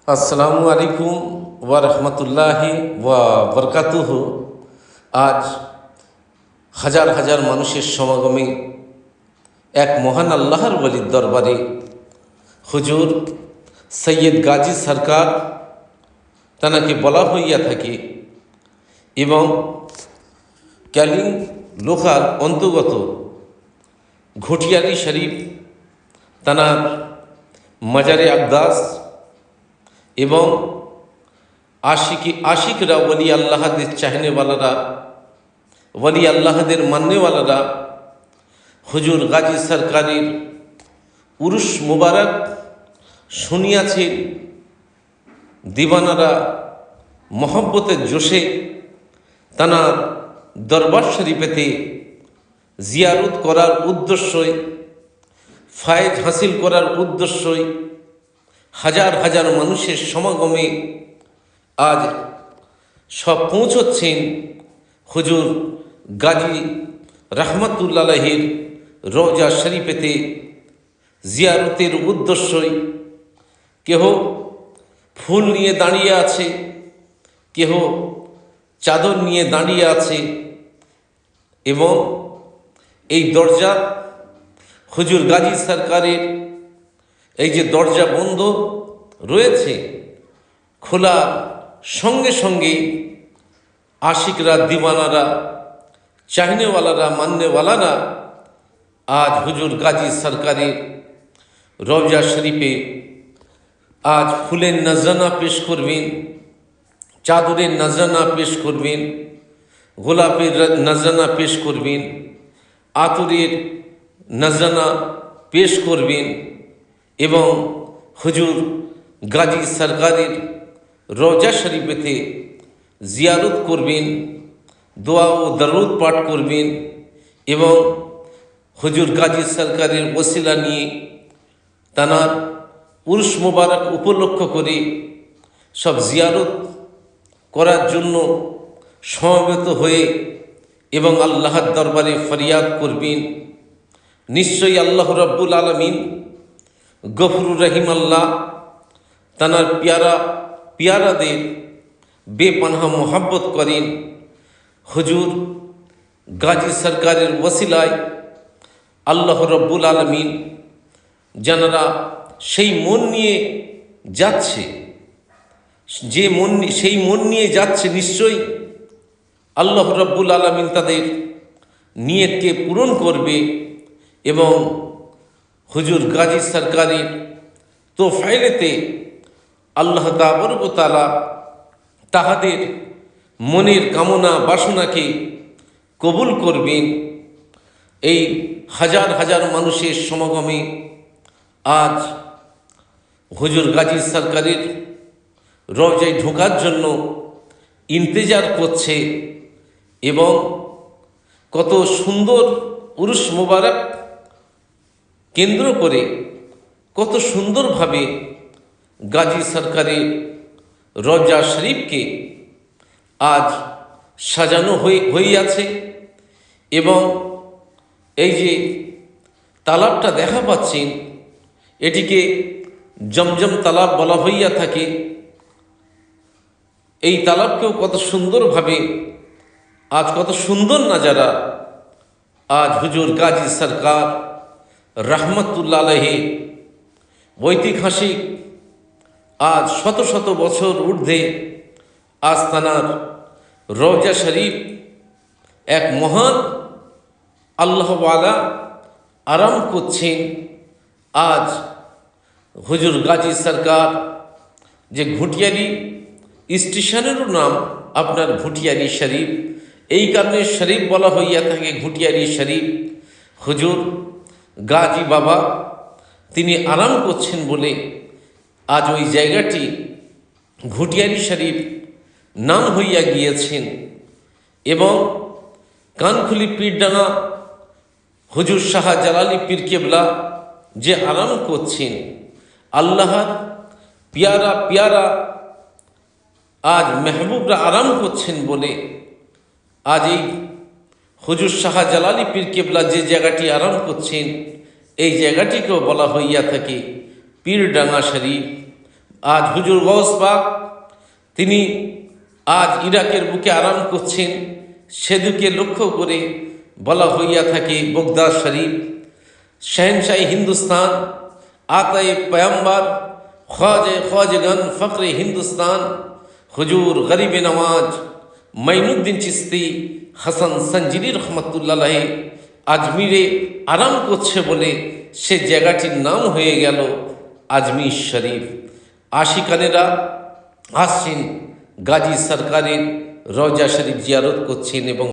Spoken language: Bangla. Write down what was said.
আসসালামু আলাইকুম ওয়া রাহমাতুল্লাহি ওয়া বারাকাতুহু। আজ হাজার হাজার মানুষের সমাগমে এক মহান আল্লাহর ওলির দরবারে হুজুর সৈয়দ গাজী সরকার তানাকে বলা হইয়া থাকে এবং ক্যালিং লোকাল অন্তর্গত ঘটিয়ালি শরীফ তানার মাজারে আকদাস এবং আশিকরা ওলি আল্লাহদের চাহনেওয়ালারা, ওলি আল্লাহদের মাননেওয়ালারা হুজুর গাজী সরকারের উরুস মুবারক শুনিয়াছেন। দিওয়ানারা মহব্বতের জোশে তানার দরবার শরীফেতে জিয়ারত করার উদ্দেশ্যই, ফায়েজ হাসিল করার উদ্দেশ্যই হাজার হাজার মানুষের সমাগমে আজ সব পৌঁছচ্ছেন হুজুর গাজী রহমতুল্লাহির রওজা শরীফেতে জিয়ারতের উদ্দেশ্যই। কেহ ফুল নিয়ে দাঁড়িয়ে আছে, কেহ চাদর নিয়ে দাঁড়িয়ে আছে এবং এই দরজা হুজুর গাজী সরকারের এই যে দরজা বন্ধ রয়েছে, খোলা সঙ্গে সঙ্গে আশিকরা, দিওয়ানারা, চাহনেওয়ালারা, মাননেওয়ালারা আজ হুজুর গাজী সরকারের রওজা শরীফে আজ ফুলের নজরানা পেশ করবেন, চাদরের নজরানা পেশ করবেন, গোলাপের নজরানা পেশ করবেন, আতরের নজরানা পেশ করবেন এবং হুজুর গাজী সরকারের রওজা শরীফেতে জিয়ারত করবেন, দোয়া ও দরুদ পাঠ করবেন এবং হুজুর গাজী সরকারের ওসিলা নিয়ে তানার উরুস মুবারক উপলক্ষ করে সব জিয়ারত করার জন্য সমবেত হয়ে এবং আল্লাহর দরবারে ফরিয়াদ করবেন। নিশ্চয়ই আল্লাহ রাব্বুল আলামিন গফুরুর রহিম আল্লাহ তানার পিয়ারাদের বেপানাহ মোহাব্বত করেন। হুজুর গাজী সরকারের ওসিলায় আল্লাহ রাব্বুল আলামিন যারা সেই মন নিয়ে যাচ্ছে, সেই মন নিয়ে যাচ্ছে, নিশ্চয়ই আল্লাহ রাব্বুল আলামিন তাদের নিয়তকে পূরণ করবে এবং হুজুর গাজী সরকারের তোফাইলেতে আল্লাহ তাবারক ওয়া তাআলা তাহাদের মনের কামনা বাসনাকে কবুল করবেন। এই হাজার হাজার মানুষের সমাগমে আজ হুজুর গাজী সরকারের রওজায় ঢোকার জন্য ইন্তজার করছে এবং কত সুন্দর উরুস মুবারক কেন্দ্র করে কত সুন্দরভাবে গাজী সরকারের রওজা শরীফকে আজ সাজানো হইয়াছে এবং এই যে তালাবটা দেখা পাচ্ছেন, এটিকে জমজম তালাব বলা হইয়া থাকে। এই তালাবকেও কত সুন্দরভাবে আজ কত সুন্দর নাজারা আজ হুজুর গাজী সরকার রহমতুল্লাহ আলাইহি ঐতিহাসিক আজ শত শত বছর ঊর্ধ্বে আজ তানার রওজা শরীফ এক মহান আল্লাহওয়ালা আরাম করছেন। আজ হুজুর গাজী সরকার যে ঘটিয়ালি স্টেশনেরও নাম আপনার ঘটিয়ালি শরীফ, এই কারণে শরীফ বলা হইয়া থাকে ঘটিয়ালি শরীফ। হুজুর গাজী বাবা তিনি আরাম করছেন বলে আজ ওই জায়গাটি ঘটিয়ালি শরীফ নাম হইয়া গিয়েছেন এবং কানখুলি পীরডাঙ্গা হুজুর শাহ জালালি পীর কেবলা যে আরাম করছেন, আল্লাহর পিয়ারা পিয়ারা আজ মেহবুবরা আরাম করছেন বলে আজ এই হুজুর শাহ জালালি পীর কেবলা যে জায়গাটি আরাম করছেন, এই জায়গাটিকেও বলা হইয়া থাকে পীরডাঙ্গা শরীফ আজ হুজুর গৌস পাক তিনি আজ ইরাকের বুকে আরাম করছেন। সেদিকে লক্ষ্য করে বলা হইয়া থাকে বগদাদ শরীফ, শহনশাহী হিন্দুস্তান, আতায়ে পয়ম্বর, খ্বাজে খ্বাজগান, ফকরে হিন্দুস্তান, হুজুর গরিবে নওয়াজ মাইনুদ্দিন চিস্তি হাসান সঞ্জিরি রহমতুল্লাহ আলাইহি আজমিরে আরাম করছে বলে সে জায়গাটির নাম হয়ে গেল আজমির শরীফ। আশিকানেরা আসছেন গাজী সরকারের রওজা শরীফ জিয়ারত করছেন এবং